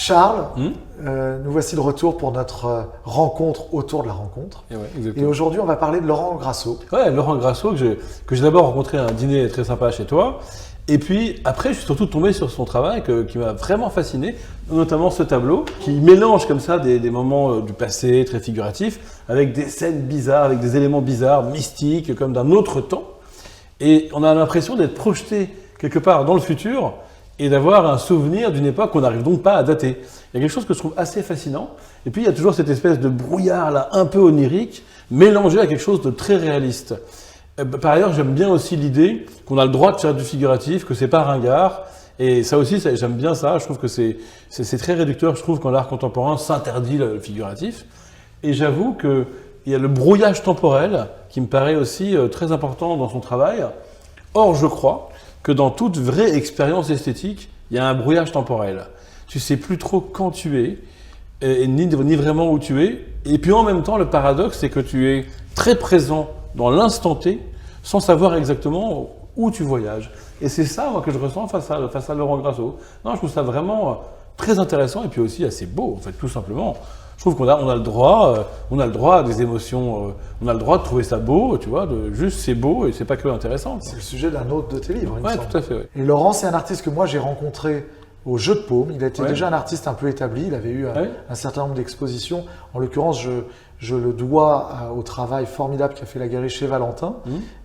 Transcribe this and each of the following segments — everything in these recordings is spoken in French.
Charles, nous voici de retour pour notre rencontre autour de la rencontre. Et aujourd'hui, on va parler de Laurent Grasso. Ouais, Laurent Grasso, que j'ai d'abord rencontré à un dîner très sympa chez toi. Et puis après, je suis surtout tombé sur son travail qui m'a vraiment fasciné, notamment ce tableau qui mélange comme ça des moments du passé très figuratifs avec des scènes bizarres, avec des éléments bizarres, mystiques, comme d'un autre temps. Et on a l'impression d'être projeté quelque part dans le futur et d'avoir un souvenir d'une époque qu'on n'arrive donc pas à dater. Il y a quelque chose que je trouve assez fascinant. Et puis il y a toujours cette espèce de brouillard là, un peu onirique, mélangé à quelque chose de très réaliste. Par ailleurs, j'aime bien aussi l'idée qu'on a le droit de faire du figuratif, que c'est pas ringard. Et ça aussi, j'aime bien ça. Je trouve que c'est très réducteur. Je trouve quand l'art contemporain s'interdit le figuratif. Et j'avoue qu'il y a le brouillage temporel qui me paraît aussi très important dans son travail. Or, je crois que dans toute vraie expérience esthétique, il y a un brouillage temporel. Tu sais plus trop quand tu es, ni vraiment où tu es. Et puis en même temps, le paradoxe, c'est que tu es très présent dans l'instant T, sans savoir exactement où tu voyages. Et c'est ça, moi, que je ressens face à Laurent Grasso. Non, je trouve ça vraiment très intéressant et puis aussi assez beau, en fait, tout simplement. Je trouve qu'on a le droit, à des émotions, on a le droit de trouver ça beau, tu vois, juste c'est beau et c'est pas que intéressant. C'est le sujet d'un autre de tes livres, il me semble. Tout à fait, ouais. Et Laurent, c'est un artiste que moi j'ai rencontré au Jeu de Paume. Il était déjà un artiste un peu établi, il avait eu un certain nombre d'expositions. En l'occurrence, je le dois au travail formidable qu'a fait la galerie chez Valentin.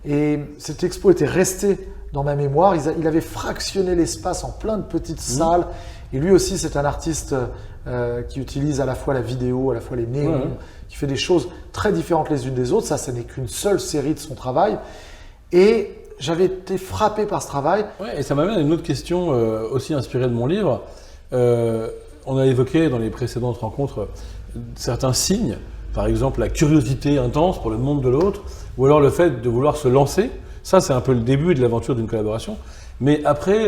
Et cette expo était restée dans ma mémoire. Il avait fractionné l'espace en plein de petites salles. Et lui aussi, c'est un artiste qui utilise à la fois la vidéo, à la fois les néons, qui fait des choses très différentes les unes des autres. Ça n'est qu'une seule série de son travail. Et j'avais été frappé par ce travail. Ouais, et ça m'amène à une autre question aussi inspirée de mon livre. On a évoqué dans les précédentes rencontres certains signes, par exemple la curiosité intense pour le monde de l'autre, ou alors le fait de vouloir se lancer. Ça, c'est un peu le début de l'aventure d'une collaboration. Mais après,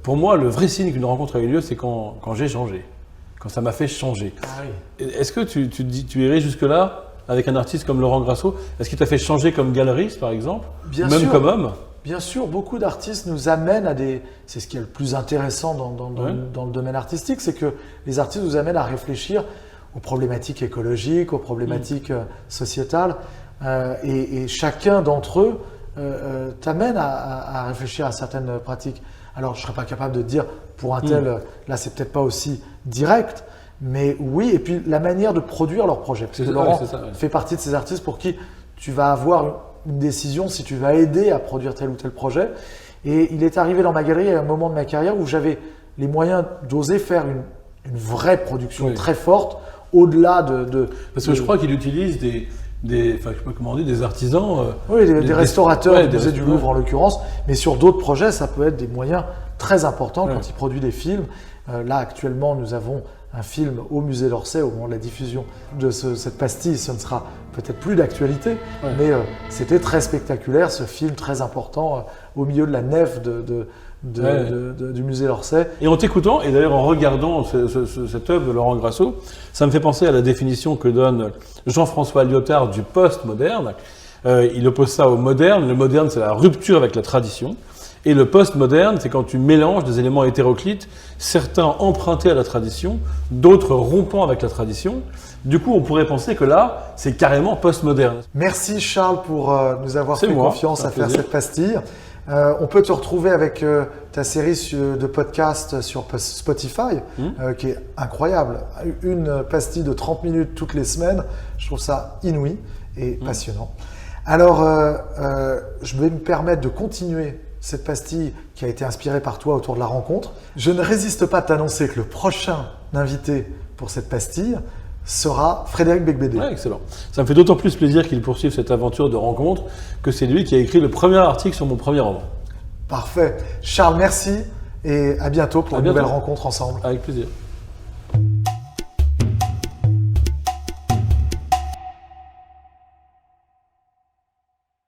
pour moi, le vrai signe qu'une rencontre a eu lieu, c'est quand j'ai changé, quand ça m'a fait changer. Ah oui. Est-ce que tu irais jusque-là avec un artiste comme Laurent Grasso? Est-ce qu'il t'a fait changer comme galeriste, par exemple? Bien même sûr. Comme homme? Bien sûr, beaucoup d'artistes nous amènent à des... C'est ce qui est le plus intéressant dans le domaine artistique, c'est que les artistes nous amènent à réfléchir aux problématiques écologiques, aux problématiques sociétales. Et chacun d'entre eux t'amène à réfléchir à certaines pratiques. Alors, je ne serais pas capable de dire pour un tel, là, c'est peut-être pas aussi direct, mais oui, et puis la manière de produire leur projet. Parce que Laurent fait partie de ces artistes pour qui tu vas avoir une décision si tu vas aider à produire tel ou tel projet. Et il est arrivé dans ma galerie à un moment de ma carrière où j'avais les moyens d'oser faire une vraie production très forte, au-delà de… Parce que je crois qu'il utilise enfin, je sais pas comment on dit, des artisans. Oui, des restaurateurs du musée du Louvre en l'occurrence, mais sur d'autres projets, ça peut être des moyens très importants quand il produit des films. Là, actuellement, nous avons un film au musée d'Orsay au moment de la diffusion de cette pastille. Ce ne sera peut-être plus d'actualité, mais c'était très spectaculaire, ce film très important au milieu de la nef du musée d'Orsay. Et en t'écoutant, et d'ailleurs en regardant cette œuvre de Laurent Grasso, ça me fait penser à la définition que donne Jean-François Lyotard du post-moderne. Il oppose ça au moderne. Le moderne, c'est la rupture avec la tradition. Et le post-moderne, c'est quand tu mélanges des éléments hétéroclites, certains empruntés à la tradition, d'autres rompant avec la tradition. Du coup, on pourrait penser que là, c'est carrément post-moderne. Merci Charles pour nous avoir fait confiance à faire cette pastille. On peut te retrouver avec ta série de podcasts sur Spotify, qui est incroyable. Une pastille de 30 minutes toutes les semaines, je trouve ça inouï et passionnant. Alors, je vais me permettre de continuer cette pastille qui a été inspirée par toi autour de la rencontre. Je ne résiste pas à t'annoncer que le prochain invité pour cette pastille sera Frédéric Becbédé. Ouais, excellent. Ça me fait d'autant plus plaisir qu'il poursuive cette aventure de rencontre que c'est lui qui a écrit le premier article sur mon premier roman. Parfait. Charles, merci et à bientôt pour une nouvelle rencontre ensemble. Avec plaisir.